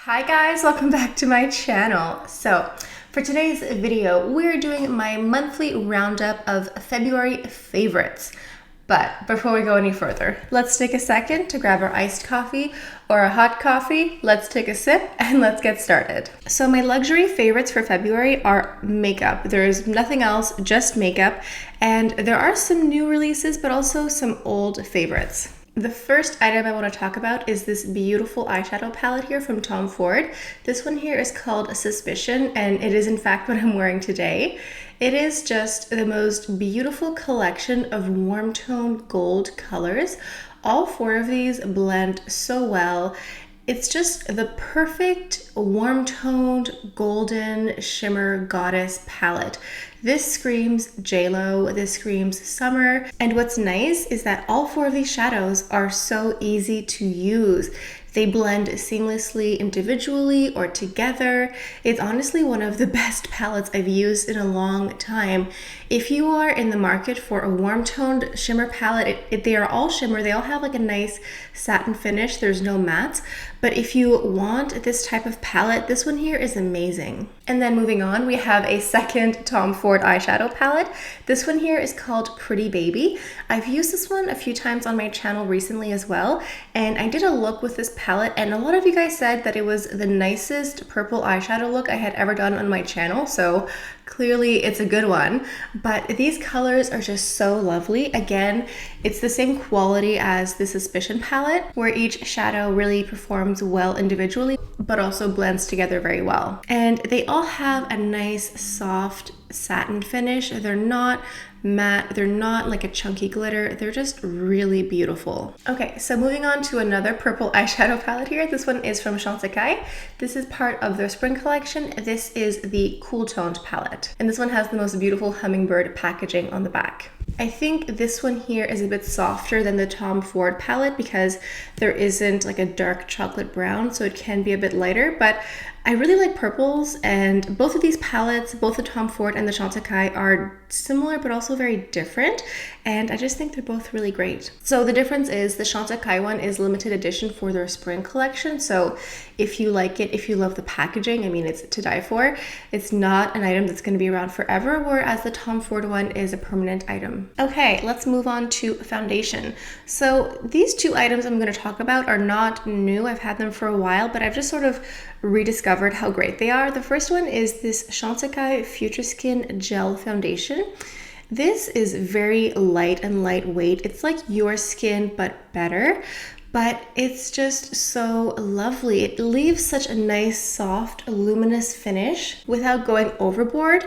Hi guys, welcome back to my channel. So for today's video, we're doing my monthly roundup of February favorites. But before we go any further, let's take a second to grab our iced coffee or a hot coffee. Let's take a sip and let's get started. So my luxury favorites for February are makeup. There's nothing else, just makeup. And there are some new releases, but also some old favorites. The first item I want to talk about is this beautiful eyeshadow palette here from Tom Ford. This one here is called Suspicion, and it is in fact what I'm wearing today. It is just the most beautiful collection of warm toned gold colors. All four of these blend so well. It's just the perfect warm toned golden shimmer goddess palette. This screams JLo, this screams summer. And what's nice is that all four of these shadows are so easy to use. They blend seamlessly individually or together. It's honestly one of the best palettes I've used in a long time. If you are in the market for a warm toned shimmer palette, they are all shimmer. They all have like a nice satin finish. There's no mattes. But if you want this type of palette, this one here is amazing. And then moving on, we have a second Tom Ford eyeshadow palette. This one here is called Pretty Baby. I've used this one a few times on my channel recently as well. And I did a look with this palette and a lot of you guys said that it was the nicest purple eyeshadow look I had ever done on my channel. So clearly it's a good one, but these colors are just so lovely. Again, it's the same quality as the Suspicion palette, where each shadow really performs well individually, but also blends together very well. And they all have a nice soft satin finish. They're not matte, they're not like a chunky glitter, they're just really beautiful. Okay, so moving on to another purple eyeshadow palette here. This one is from Chantecaille. This is part of their spring collection. This is the cool toned palette, and this one has the most beautiful hummingbird packaging on the back. I think this one here is a bit softer than the Tom Ford palette because there isn't like a dark chocolate brown, so it can be a bit lighter, but I really like purples, and both of these palettes, both the Tom Ford and the Chantecaille, are similar but also very different, and I just think they're both really great. So the difference is the Chantecaille one is limited edition for their spring collection, so if you like it, if you love the packaging, I mean, it's to die for. It's not an item that's going to be around forever, whereas the Tom Ford one is a permanent item. Okay, let's move on to foundation. So these two items I'm going to talk about are not new. I've had them for a while, but I've just sort of rediscovered how great they are. The first one is this Chantecaille Future Skin Gel Foundation. This is very light and lightweight. It's like your skin, but better. But it's just so lovely. It leaves such a nice, soft, luminous finish without going overboard.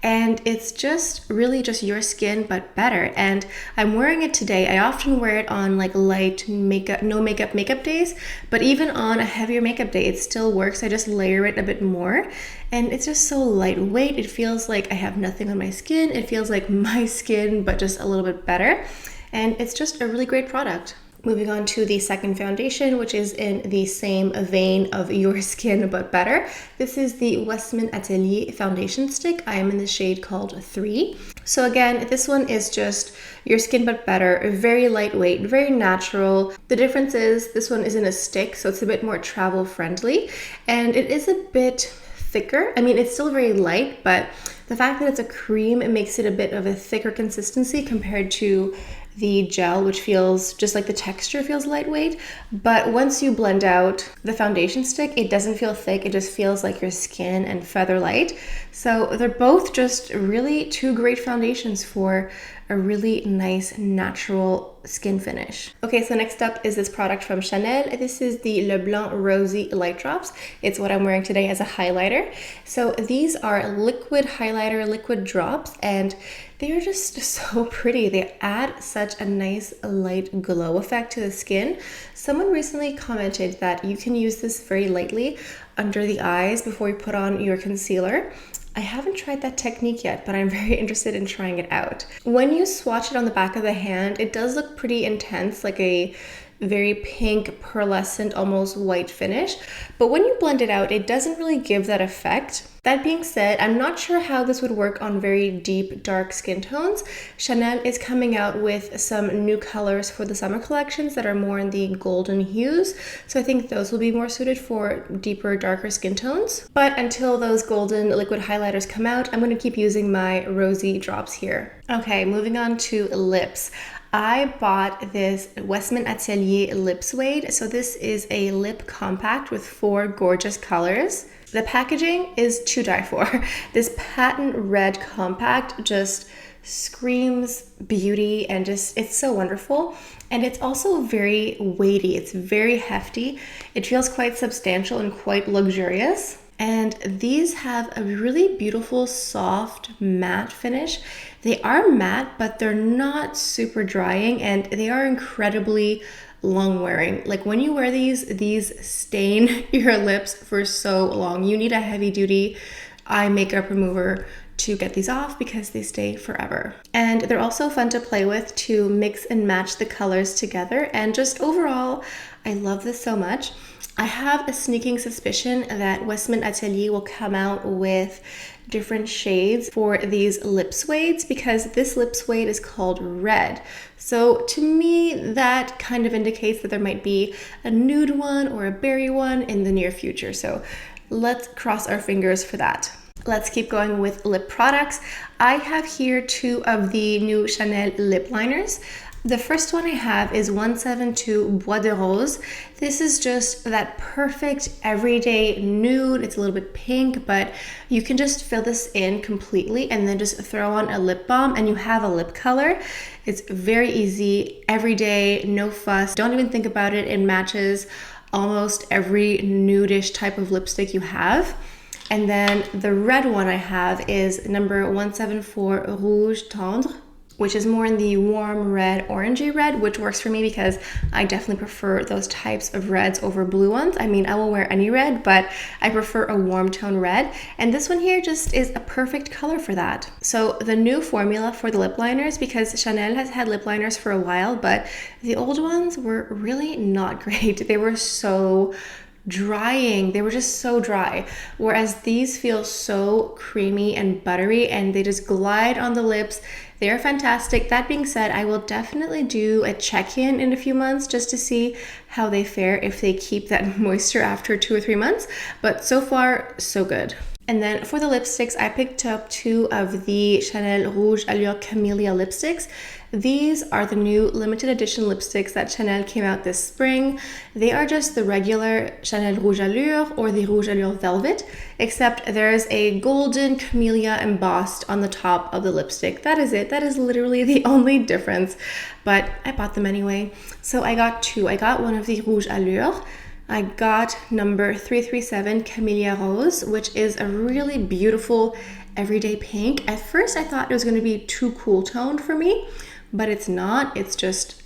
And it's just really just your skin, but better. And I'm wearing it today. I often wear it on like light makeup, no makeup days, but even on a heavier makeup day, it still works. I just layer it a bit more. And it's just so lightweight. It feels like I have nothing on my skin. It feels like my skin, but just a little bit better. And it's just a really great product. Moving on to the second foundation, which is in the same vein of your skin, but better. This is the Westman Atelier foundation stick. I am in the shade called 3. So again, this one is just your skin, but better, very lightweight, very natural. The difference is this one is in a stick, so it's a bit more travel friendly, and it is a bit thicker. I mean, it's still very light, but the fact that it's a cream, it makes it a bit of a thicker consistency compared to the gel, which feels just like the texture feels lightweight. But once you blend out the foundation stick, it doesn't feel thick. It just feels like your skin and feather light. So they're both just really two great foundations for a really nice natural skin finish. Okay, so next up is this product from Chanel. This is the Le Blanc Rosy Light Drops. It's what I'm wearing today as a highlighter. So these are liquid highlighter, liquid drops, and they are just so pretty. They add such a nice light glow effect to the skin. Someone recently commented that you can use this very lightly under the eyes before you put on your concealer. I haven't tried that technique yet, but I'm very interested in trying it out. When you swatch it on the back of the hand, it does look pretty intense, like a very pink, pearlescent, almost white finish. But when you blend it out, it doesn't really give that effect. That being said, I'm not sure how this would work on very deep, dark skin tones. Chanel is coming out with some new colors for the summer collections that are more in the golden hues. So I think those will be more suited for deeper, darker skin tones. But until those golden liquid highlighters come out, I'm going to keep using my Rosy drops here. Okay, moving on to lips. I bought this Westman Atelier lip suede. So this is a lip compact with 4 gorgeous colors. The packaging is to die for. This patent red compact just screams beauty and just, it's so wonderful. And it's also very weighty. It's very hefty. It feels quite substantial and quite luxurious. And these have a really beautiful, soft, matte finish. They are matte, but they're not super drying, and they are incredibly long wearing. Like when you wear these stain your lips for so long. You need a heavy duty eye makeup remover to get these off because they stay forever. And they're also fun to play with to mix and match the colors together. And just overall, I love this so much. I have a sneaking suspicion that Westman Atelier will come out with different shades for these lip suedes because this lip suede is called red. So to me, that kind of indicates that there might be a nude one or a berry one in the near future. So let's cross our fingers for that. Let's keep going with lip products. I have here 2 of the new Chanel lip liners. The first one I have is 172 Bois de Rose. This is just that perfect everyday nude. It's a little bit pink, but you can just fill this in completely and then just throw on a lip balm and you have a lip color. It's very easy, everyday, no fuss. Don't even think about it. It matches almost every nudish type of lipstick you have. And then the red one I have is number 174 Rouge Tendre, which is more in the warm red, orangey red, which works for me because I definitely prefer those types of reds over blue ones. I mean, I will wear any red, but I prefer a warm tone red. And this one here just is a perfect color for that. So the new formula for the lip liners, because Chanel has had lip liners for a while, but the old ones were really not great. They were so drying. They were just so dry, whereas these feel so creamy and buttery and they just glide on the lips. They are fantastic. That being said, I will definitely do a check-in in a few months just to see how they fare, if they keep that moisture after 2 or 3 months. But so far, so good. And then for the lipsticks, I picked up 2 of the Chanel Rouge Allure Camélia lipsticks. These are the new limited edition lipsticks that Chanel came out this spring. They are just the regular Chanel Rouge Allure or the Rouge Allure Velvet, except there's a golden camellia embossed on the top of the lipstick. That is it. That is literally the only difference, but I bought them anyway. So I got 2. I got one of the Rouge Allure. I got number 337 Camélia Rose, which is a really beautiful everyday pink. At first I thought it was going to be too cool toned for me, but it's not. It's just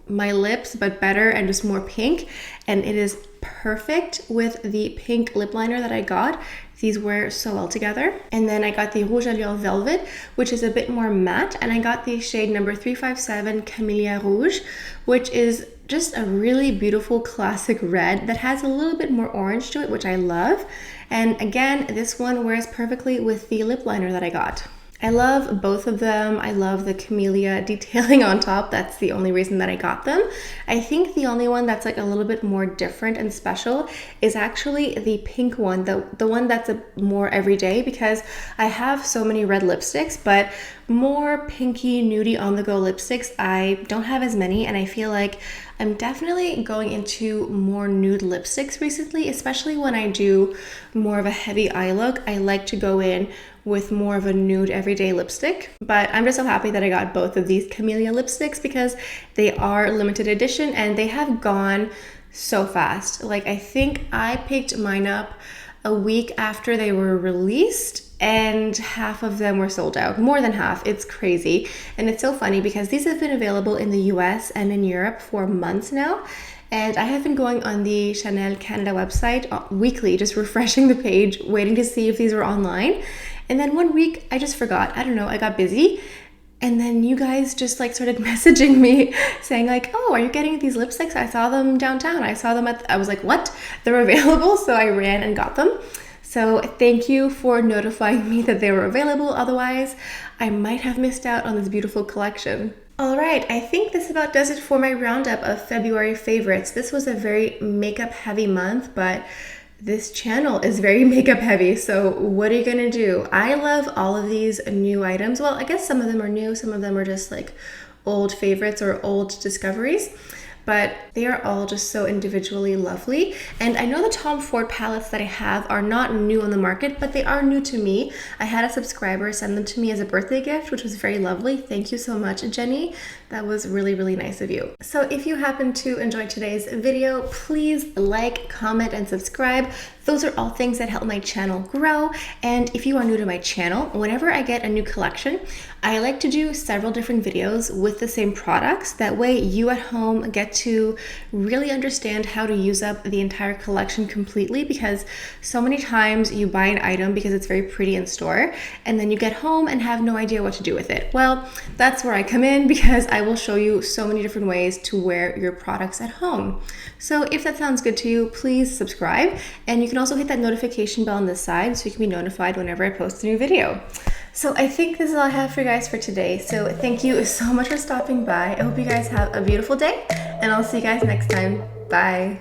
my lips, but better and just more pink. And it is perfect with the pink lip liner that I got. These wear so well together. And then I got the Rouge Allure Velvet, which is a bit more matte. And I got the shade number 357 Camélia Rouge, which is just a really beautiful classic red that has a little bit more orange to it, which I love. And again, this one wears perfectly with the lip liner that I got. I love both of them. I love the camellia detailing on top. That's the only reason that I got them. I think the only one that's like a little bit more different and special is actually the pink one, the one that's a more everyday, because I have so many red lipsticks, but more pinky, nudie on the go lipsticks, I don't have as many, and I feel like I'm definitely going into more nude lipsticks recently, especially when I do more of a heavy eye look. I like to go in with more of a nude everyday lipstick, but I'm just so happy that I got both of these Camélia lipsticks because they are limited edition and they have gone so fast. Like, I think I picked mine up a week after they were released and half of them were sold out, more than half. It's crazy. And it's so funny because these have been available in the US and in Europe for months now. And I have been going on the Chanel Canada website weekly, just refreshing the page, waiting to see if these were online. And then one week I just forgot. I don't know, I got busy. And then you guys just like started messaging me saying like, oh, are you getting these lipsticks? I saw them downtown. I saw them I was like, what? They're available. So I ran and got them. So thank you for notifying me that they were available. Otherwise, I might have missed out on this beautiful collection. All right, I think this about does it for my roundup of February favorites. This was a very makeup heavy month, but this channel is very makeup heavy, so what are you gonna do? I love all of these new items. Well, I guess some of them are new, some of them are just like old favorites or old discoveries, but they are all just so individually lovely. And I know the Tom Ford palettes that I have are not new on the market, but they are new to me. I had a subscriber send them to me as a birthday gift, which was very lovely. Thank you so much, Jenny. That was really, really nice of you. So if you happen to enjoy today's video, please like, comment, and subscribe. Those are all things that help my channel grow. And if you are new to my channel, whenever I get a new collection, I like to do several different videos with the same products. That way you at home get to really understand how to use up the entire collection completely, because so many times you buy an item because it's very pretty in store and then you get home and have no idea what to do with it. Well, that's where I come in, because I will show you so many different ways to wear your products at home. So if that sounds good to you, please subscribe, and you can also hit that notification bell on the side so you can be notified whenever I post a new video. So I think this is all I have for you guys for today. So thank you so much for stopping by. I hope you guys have a beautiful day, and I'll see you guys next time. Bye.